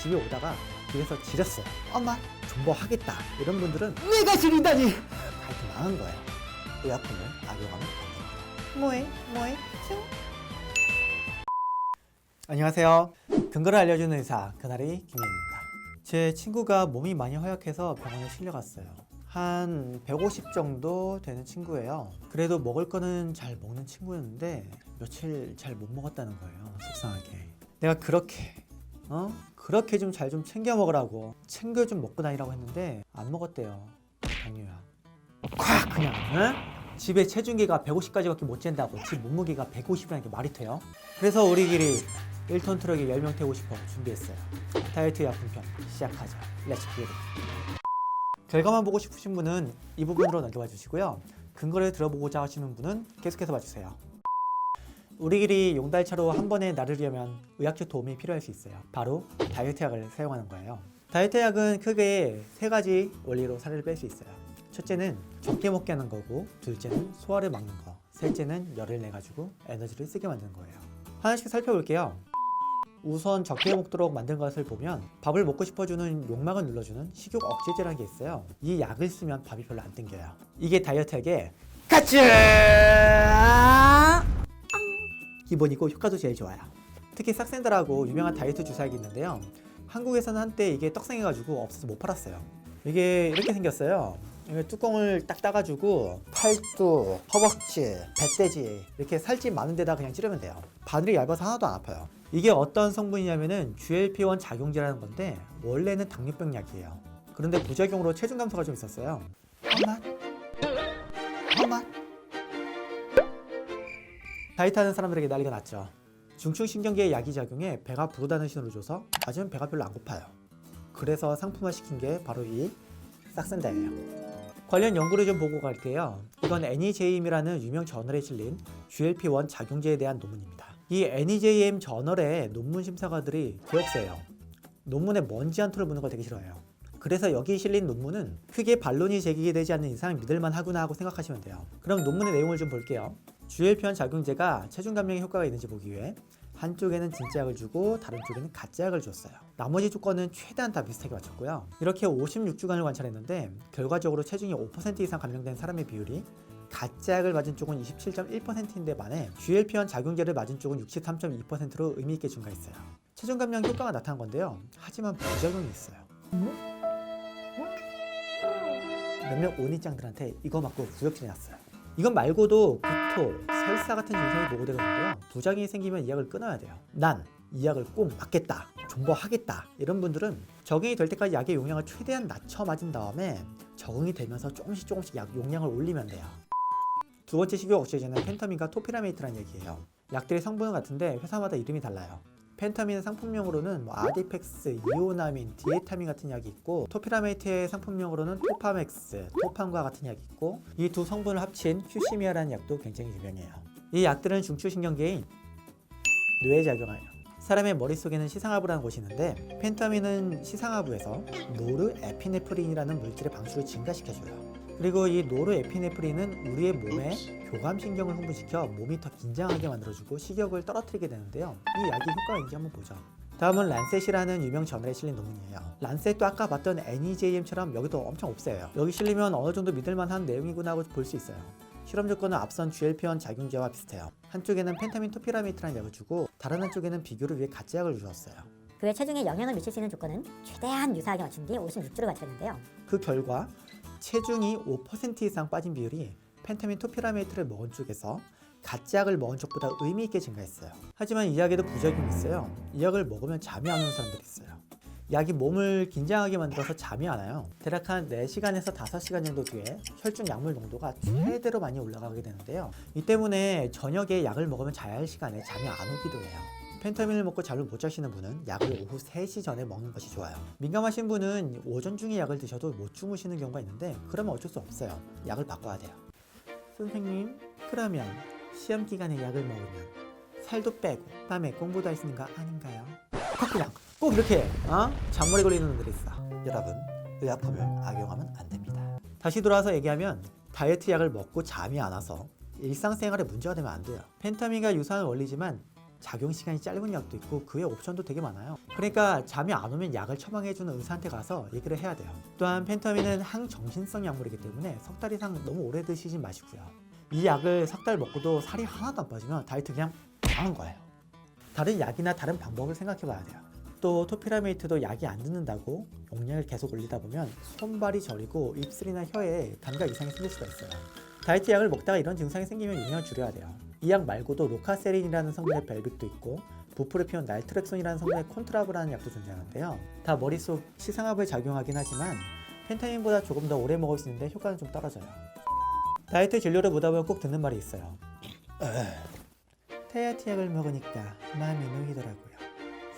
집에 오다가 길에서 지렸어요. 엄마 존버하겠다 이런 분들은 내가 지린다니 다이어트 망한 거예요. 의약품을 악용하면 안 됩니다. 뭐해 슝. 안녕하세요. 근거를 알려주는 의사 그날의 김현입니다. 제 친구가 몸이 많이 허약해서 병원에 실려갔어요. 한 150 정도 되는 친구예요. 그래도 먹을 거는 잘 먹는 친구였는데 며칠 잘 못 먹었다는 거예요. 속상하게. 내가 그렇게 좀 잘 좀 챙겨 먹으라고 챙겨 좀 먹고 다니라고 했는데 안 먹었대요. 당뇨야. 콱 그냥 집에 체중계가 150까지밖에 못 잰다고 집 몸무게가 150이라는 게 말이 돼요? 그래서 우리끼리 1톤 트럭에 10명 태우고 싶어 준비했어요. 다이어트 약품편 시작하자. 렛츠 기릿. 결과만 보고 싶으신 분은 이 부분으로 넘겨봐 주시고요. 근거를 들어보고자 하시는 분은 계속해서 봐주세요. 우리끼리 용달차로 한 번에 나르려면 의학적 도움이 필요할 수 있어요. 바로 다이어트 약을 사용하는 거예요. 다이어트 약은 크게 세 가지 원리로 살을 뺄 수 있어요. 첫째는 적게 먹게 하는 거고, 둘째는 소화를 막는 거, 셋째는 열을 내가지고 에너지를 쓰게 만드는 거예요. 하나씩 살펴볼게요. 우선 적게 먹도록 만든 것을 보면 밥을 먹고 싶어주는 욕망을 눌러주는 식욕 억제제라는 게 있어요. 이 약을 쓰면 밥이 별로 안 땡겨요. 이게 다이어트 약의 가츠! 기본이고 효과도 제일 좋아요. 특히 싹센더라고 유명한 다이어트 주사약이 있는데요. 한국에서는 한때 이게 떡상해가지고 없어서 못 팔았어요. 이게 이렇게 생겼어요. 이게 뚜껑을 딱 따가지고 팔뚝, 허벅지, 배대지 이렇게 살집 많은 데다 그냥 찌르면 돼요. 바늘이 얇아서 하나도 안 아파요. 이게 어떤 성분이냐면은 GLP-1 작용제라는 건데 원래는 당뇨병 약이에요. 그런데 부작용으로 체중 감소가 좀 있었어요. 엄마 다이어트 하는 사람들에게 난리가 났죠. 중추신경계의 약이 작용해 배가 부르다는 신호를 줘서 맞으면 배가 별로 안 고파요. 그래서 상품화 시킨 게 바로 이 싹센다예요. 관련 연구를 좀 보고 갈게요. 이건 NEJM이라는 유명 저널에 실린 GLP-1 작용제에 대한 논문입니다. 이 NEJM 저널의 논문 심사가들이 기억세요. 논문에 먼지 한 톨을 묻는 걸 되게 싫어해요. 그래서 여기 실린 논문은 크게 반론이 제기되지 않는 이상 믿을만 하구나 하고 생각하시면 돼요. 그럼 논문의 내용을 좀 볼게요. GLP-1 작용제가 체중 감량에 효과가 있는지 보기 위해 한쪽에는 진짜 약을 주고 다른 쪽에는 가짜 약을 줬어요. 나머지 조건은 최대한 다 비슷하게 맞췄고요. 이렇게 56주간을 관찰했는데 결과적으로 체중이 5% 이상 감량된 사람의 비율이 가짜 약을 맞은 쪽은 27.1%인데 반해 GLP-1 작용제를 맞은 쪽은 63.2%로 의미있게 증가했어요. 체중 감량 효과가 나타난 건데요. 하지만 부작용이 있어요. 몇몇 온이짱들한테 이거 맞고 구역질이 났어요. 이건 말고도 구토, 설사 같은 증상이 보고되는데요. 부작용이 생기면 이 약을 끊어야 돼요. 난 이 약을 꼭 맞겠다, 존버하겠다 이런 분들은 적응이 될 때까지 약의 용량을 최대한 낮춰 맞은 다음에 적응이 되면서 조금씩 약 용량을 올리면 돼요. 두 번째 식욕 억제제는 펜타민과 토피라메이트라는 얘기예요. 약들의 성분은 같은데 회사마다 이름이 달라요. 펜타민은 상품명으로는 아디펙스, 이오나민, 디에타민 같은 약이 있고 토피라메이트의 상품명으로는 토파맥스, 토팜과 같은 약이 있고 이 두 성분을 합친 휴시미아라는 약도 굉장히 유명해요. 이 약들은 중추신경계인 뇌에 작용해요. 사람의 머릿속에는 시상하부라는 곳이 있는데 펜타민은 시상하부에서 노르에피네프린이라는 물질의 방출을 증가시켜줘요. 그리고 이 노르에피네프린은 우리의 몸에 교감신경을 흥분시켜 몸이 더 긴장하게 만들어주고 식욕을 떨어뜨리게 되는데요. 이 약이 효과가 있는지 한번 보죠. 다음은 란셋이라는 유명 저널에 실린 논문이에요. 란셋도 아까 봤던 NEJM처럼 여기도 엄청 없어요. 여기 실리면 어느 정도 믿을만한 내용이구나 하고 볼 수 있어요. 실험 조건은 앞선 GLP-1 작용제와 비슷해요. 한쪽에는 펜타민 토피라메이트라는 약을 주고 다른 한쪽에는 비교를 위해 가짜 약을 주었어요. 그의 체중에 영향을 미칠 수 있는 조건은 최대한 유사하게 맞춘 뒤 56주를 맞췄는데요. 그 결과 체중이 5% 이상 빠진 비율이 펜타민 토피라메이트를 먹은 쪽에서 가짜 약을 먹은 쪽보다 의미 있게 증가했어요. 하지만 이 약에도 부작용이 있어요. 이 약을 먹으면 잠이 안 오는 사람들이 있어요. 약이 몸을 긴장하게 만들어서 잠이 안 와요. 대략 한 4시간에서 5시간 정도 뒤에 혈중 약물 농도가 최대로 많이 올라가게 되는데요. 이 때문에 저녁에 약을 먹으면 자야 할 시간에 잠이 안 오기도 해요. 펜타민을 먹고 잠을 못 자시는 분은 약을 오후 3시 전에 먹는 것이 좋아요. 민감하신 분은 오전 중에 약을 드셔도 못 주무시는 경우가 있는데 그러면 어쩔 수 없어요. 약을 바꿔야 돼요. 선생님, 그러면 시험 기간에 약을 먹으면 살도 빼고 밤에 공부도 할 수 있는 거 아닌가요? 그냥 꼭 이렇게 잔머리 걸리는 놈들이 있어. 여러분, 의약품을 악용하면 안 됩니다. 다시 돌아와서 얘기하면 다이어트 약을 먹고 잠이 안 와서 일상생활에 문제가 되면 안 돼요. 펜타민과 유사한 원리지만 작용 시간이 짧은 약도 있고 그 외 옵션도 되게 많아요. 그러니까 잠이 안 오면 약을 처방해주는 의사한테 가서 얘기를 해야 돼요. 또한 펜타민은 항정신성 약물이기 때문에 석 달 이상 너무 오래 드시지 마시고요. 이 약을 석 달 먹고도 살이 하나도 안 빠지면 다이어트 그냥 망한 거예요. 다른 약이나 다른 방법을 생각해 봐야 돼요. 또 토피라메이트도 약이 안 듣는다고 용량을 계속 올리다 보면 손발이 저리고 입술이나 혀에 감각 이상이 생길 수가 있어요. 다이어트 약을 먹다가 이런 증상이 생기면 용량을 줄여야 돼요. 이 약 말고도 로카세린이라는 성분의 벨빅도 있고 부프레피온 날트렉손이라는 성분의 콘트라브라는 약도 존재하는데요. 다 머릿속 시상압을 작용하긴 하지만 펜타민보다 조금 더 오래 먹을 수 있는데 효과는 좀 떨어져요. 다이어트 진료를 보다 보면 꼭 듣는 말이 있어요. 다이어트 약을 먹으니까 마음이 놓이더라고요.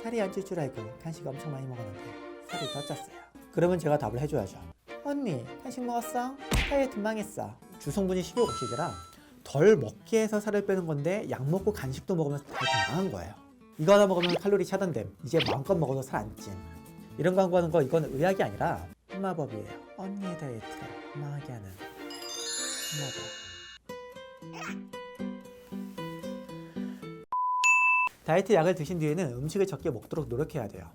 살이 안 찔 줄 알고 간식 엄청 많이 먹었는데 살이 더 쪘어요. 그러면 제가 답을 해줘야죠. 언니 간식 먹었어? 다이어트 망했어. 주성분이 식욕옥시제라 덜 먹게 해서 살을 빼는 건데 약 먹고 간식도 먹으면 다이어트 망한 거예요. 이거 하나 먹으면 칼로리 차단됨. 이제 마음껏 먹어도 살 안 찜. 이런 광고하는 거 이건 의학이 아니라 마법이에요. 언니의 다이어트를 망하게 하는 마법. 다이어트 약을 드신 뒤에는 음식을 적게 먹도록 노력해야 돼요.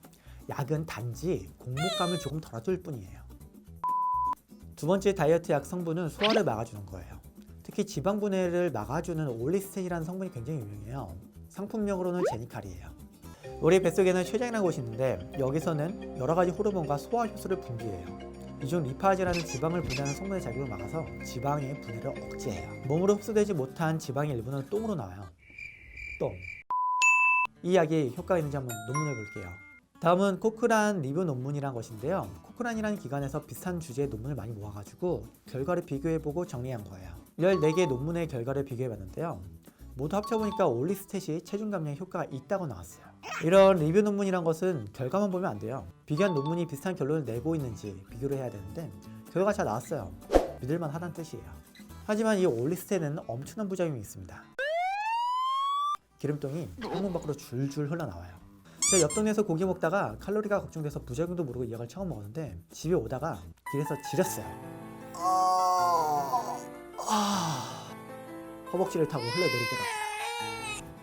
약은 단지 공복감을 조금 덜어줄 뿐이에요. 두 번째 다이어트 약 성분은 소화를 막아주는 거예요. 특히 지방 분해를 막아주는 올리스텐이라는 성분이 굉장히 유명해요. 상품명으로는 제니칼이에요. 우리 뱃속에는 췌장이라는 곳이 있는데 여기서는 여러 가지 호르몬과 소화 효소를 분비해요. 이 중 리파즈라는 지방을 분해하는 성분의 작용을 막아서 지방의 분해를 억제해요. 몸으로 흡수되지 못한 지방의 일부는 똥으로 나와요. 똥. 이 약이 효과가 있는지 한번 논문을 볼게요. 다음은 코크란 리뷰 논문이란 것인데요. 코크란이라는 기관에서 비슷한 주제의 논문을 많이 모아가지고 결과를 비교해보고 정리한 거예요. 14개의 논문의 결과를 비교해봤는데요. 모두 합쳐보니까 올리스텟이 체중 감량에 효과가 있다고 나왔어요. 이런 리뷰 논문이란 것은 결과만 보면 안 돼요. 비교한 논문이 비슷한 결론을 내고 있는지 비교를 해야 되는데 결과가 잘 나왔어요. 믿을만 하다는 뜻이에요. 하지만 이 올리스텐은 엄청난 부작용이 있습니다. 기름똥이 항문 밖으로 줄줄 흘러나와요. 제가 옆 동네에서 고기 먹다가 칼로리가 걱정돼서 부작용도 모르고 이 약을 처음 먹었는데 집에 오다가 길에서 지렸어요. 허벅지를 타고 흘러내리더라고요.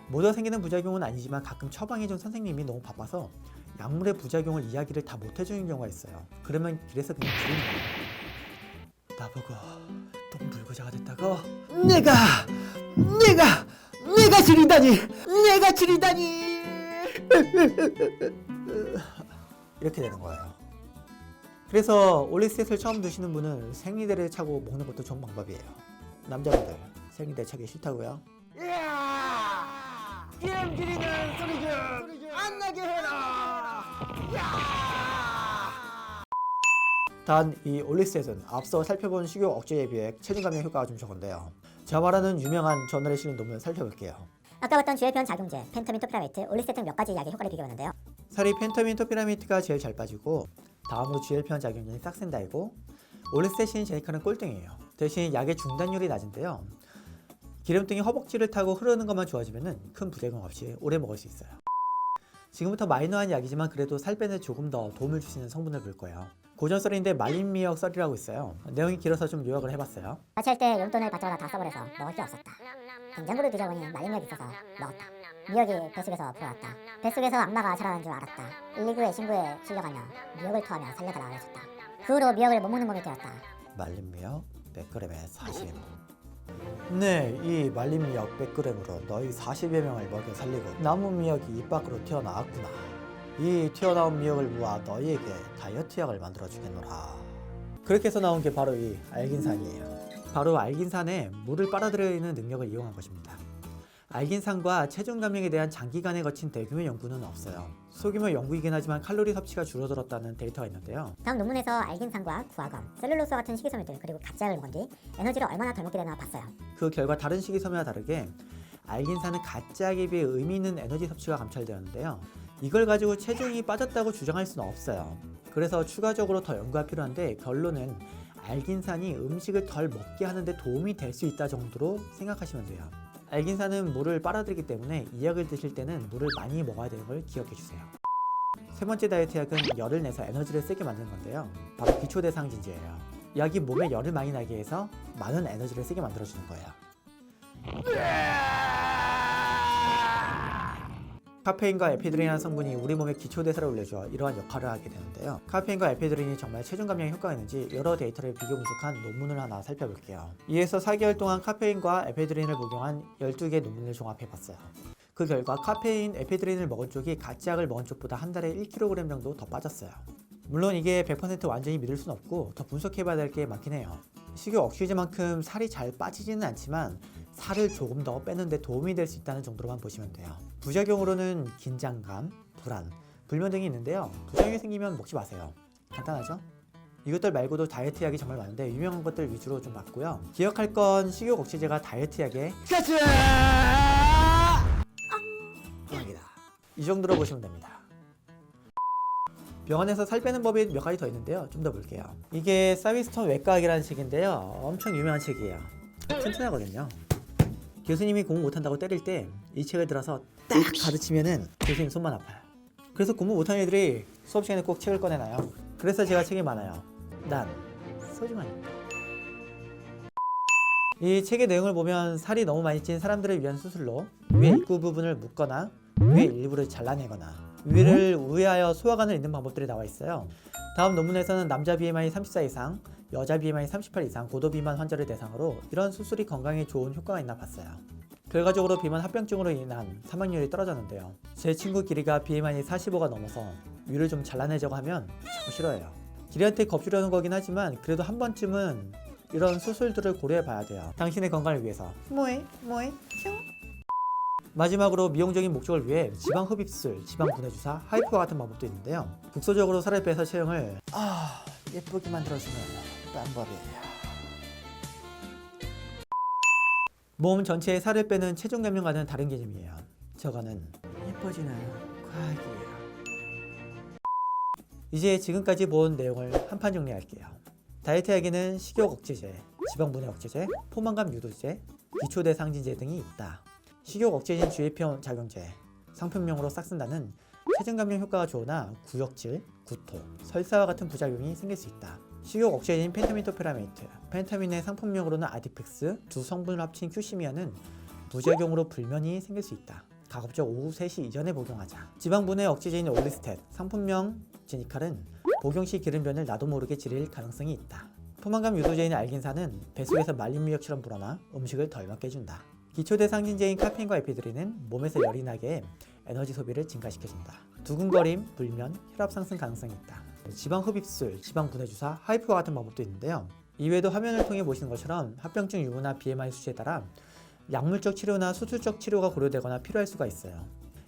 모두가 생기는 부작용은 아니지만 가끔 처방해준 선생님이 너무 바빠서 약물의 부작용을 이야기를 다 못해주는 경우가 있어요. 그러면 길에서 그냥 지르는 거예요. 나보고 똥 불구자가 됐다고? 내가 지리다니 이렇게 되는 거예요. 그래서 올리스텟을 처음 드시는 분은 생리대를 차고 먹는 것도 좋은 방법이에요. 남자분들 생리대 차기 싫다고요? 기름지리는 소리 좀 안 나게 해라. 단 이 올리스텟은 앞서 살펴본 식욕 억제에 비해 체중 감량 효과가 좀 적은데요. 제가 말하는 유명한 저널에 실린 논문을 살펴볼게요. 아까 봤던 GLP-1 작용제, 펜타민, 토피라메이트, 올리스텐 등 몇 가지 약의 효과를 비교해봤는데요. 살이 펜타민, 토피라메이트가 제일 잘 빠지고 다음으로 GLP-1 작용제인 싹센다이고 올리스텐, 제니칼은 꼴등이에요. 대신 약의 중단율이 낮은데요. 기름등이 허벅지를 타고 흐르는 것만 좋아지면 큰 부작용 없이 오래 먹을 수 있어요. 지금부터 마이너한 약이지만 그래도 살 빼는 데 조금 더 도움을 줄 수 있는 성분을 볼 거예요. 고전 썰인데 말린 미역 썰이라고 있어요. 내용이 길어서 좀 요약을 해봤어요. 자취할 때 용돈을 받자마자 다 써버려서 먹을 게 없었다. 냉장고를 뒤져보니 말린 미역이 있어서 먹었다. 미역이 뱃속에서 불어왔다. 뱃속에서 악마가 자라는 줄 알았다. 119에 신고해 실려가며 미역을 토하며 살려달라고 해줬다. 그 후로 미역을 못 먹는 몸이 되었다. 말린 미역 100g에 40. 네, 이 말린 미역 100g으로 너희 40여 명을 먹여 살리고 남은 미역이 입 밖으로 튀어나왔구나. 이 튀어나온 미역을 모아 너희에게 다이어트 약을 만들어 주겠노라. 그렇게 해서 나온 게 바로 이 알긴산이에요. 바로 알긴산에 물을 빨아들이는 능력을 이용한 것입니다. 알긴산과 체중 감량에 대한 장기간에 거친 대규모 연구는 없어요. 소규모 연구이긴 하지만 칼로리 섭취가 줄어들었다는 데이터가 있는데요. 다음 논문에서 알긴산과 구아검, 셀룰로스와 같은 식이섬유들 그리고 가짜약을 먹은 뒤 에너지를 얼마나 덜 먹게 되나 봤어요. 그 결과 다른 식이섬유와 다르게 알긴산은 가짜약에 비해 의미 있는 에너지 섭취가 감찰되었는데요. 이걸 가지고 체중이 빠졌다고 주장할 수는 없어요. 그래서 추가적으로 더 연구가 필요한데 결론은 알긴산이 음식을 덜 먹게 하는데 도움이 될 수 있다 정도로 생각하시면 돼요. 알긴산은 물을 빨아들이기 때문에 이 약을 드실 때는 물을 많이 먹어야 되는 걸 기억해 주세요. 세 번째 다이어트 약은 열을 내서 에너지를 세게 만드는 건데요. 바로 기초대사항진제예요. 약이 몸에 열을 많이 나게 해서 많은 에너지를 세게 만들어주는 거예요. 카페인과 에피드린이라는 성분이 우리 몸의 기초대사를 올려주어 이러한 역할을 하게 되는데요. 카페인과 에피드린이 정말 체중 감량에 효과가 있는지 여러 데이터를 비교 분석한 논문을 하나 살펴볼게요. 이에서 4개월 동안 카페인과 에피드린을 복용한 12개 논문을 종합해봤어요. 그 결과 카페인, 에피드린을 먹은 쪽이 가짜약을 먹은 쪽보다 한 달에 1kg 정도 더 빠졌어요. 물론 이게 100% 완전히 믿을 순 없고 더 분석해봐야 될 게 많긴 해요. 식욕 억제제만큼 살이 잘 빠지지는 않지만 살을 조금 더 빼는데 도움이 될 수 있다는 정도로만 보시면 돼요. 부작용으로는 긴장감, 불안, 불면 등이 있는데요. 부작용이 생기면 먹지 마세요. 간단하죠? 이것들 말고도 다이어트 약이 정말 많은데 유명한 것들 위주로 좀 봤고요. 기억할 건 식욕 억제제가 다이어트 약의 가치입니다. 이 정도로 보시면 됩니다. 병원에서 살 빼는 법이 몇 가지 더 있는데요. 좀 더 볼게요. 이게 사비스톤 외과학이라는 책인데요. 엄청 유명한 책이에요. 튼튼하거든요. 교수님이 공부 못한다고 때릴 때 이 책을 들어서 딱 가르치면은 교수님 손만 아파요. 그래서 공부 못하는 애들이 수업 시간에 꼭 책을 꺼내놔요. 그래서 제가 책이 많아요. 난 소중하니까. 이 책의 내용을 보면 살이 너무 많이 찐 사람들을 위한 수술로 위의 입구 부분을 묶거나 위의 일부를 잘라내거나 위를 우회하여 소화관을 잇는 방법들이 나와 있어요. 다음 논문에서는 남자 BMI 34 이상, 여자 BMI 38 이상 고도 비만 환자를 대상으로 이런 수술이 건강에 좋은 효과가 있나 봤어요. 결과적으로 비만 합병증으로 인한 사망률이 떨어졌는데요. 제 친구 길이가 BMI 45가 넘어서 위를 좀 잘라내자고 하면 자꾸 싫어해요. 길이한테 겁주려는 거긴 하지만 그래도 한 번쯤은 이런 수술들을 고려해 봐야 돼요. 당신의 건강을 위해서. 뭐해? 마지막으로 미용적인 목적을 위해 지방 흡입술, 지방 분해 주사, 하이프와 같은 방법도 있는데요. 국소적으로 살을 빼서 체형을 예쁘게 만들어주는 방법이에요. 몸 전체에 살을 빼는 체중 감량과는 다른 개념이에요. 저거는 예뻐지는 과학이에요. 이제 지금까지 본 내용을 한판 정리할게요. 다이어트 약에는 식욕 억제제, 지방 분해 억제제, 포만감 유도제, 기초대상진제 등이 있다. 식욕 억제제는 주의표 작용제, 상품명으로 싹 쓴다는 체중 감량 효과가 좋으나 구역질, 구토, 설사와 같은 부작용이 생길 수 있다. 식욕 억제제인 펜타민토페라메이트, 펜타민의 상품명으로는 아디펙스, 두 성분을 합친 큐시미아는 부작용으로 불면이 생길 수 있다. 가급적 오후 3시 이전에 복용하자. 지방 분해 억제제인 올리스텟, 상품명 제니칼은 복용 시 기름변을 나도 모르게 지릴 가능성이 있다. 포만감 유도제인 알긴산은 뱃속에서 말린 미역처럼 불어나 음식을 덜 먹게 해준다. 기초대상진제인 카페인과 에피드린은 몸에서 열이 나게 에너지 소비를 증가시켜준다. 두근거림, 불면, 혈압 상승 가능성이 있다. 지방 흡입술, 지방 분해 주사, 하이프와 같은 방법도 있는데요. 이외에도 화면을 통해 보시는 것처럼 합병증 유무나 BMI 수치에 따라 약물적 치료나 수술적 치료가 고려되거나 필요할 수가 있어요.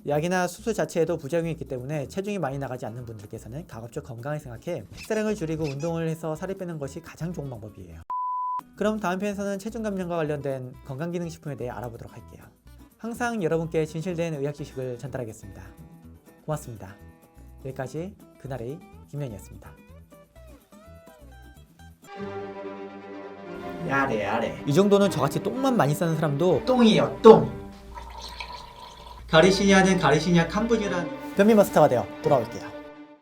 약이나 수술 자체에도 부작용이 있기 때문에 체중이 많이 나가지 않는 분들께서는 가급적 건강을 생각해 식사량을 줄이고 운동을 해서 살이 빼는 것이 가장 좋은 방법이에요. 그럼 다음 편에서는 체중 감량과 관련된 건강기능식품에 대해 알아보도록 할게요. 항상 여러분께 진실된 의학 지식을 전달하겠습니다. 고맙습니다. 여기까지 그날의 김현이었습니다. 야래. 이 정도는 저같이 똥만 많이 싸는 사람도 똥이에요, 똥! 가리시니아는 가리시니아 캄보디아란 변비 마스터가 되어 돌아올게요.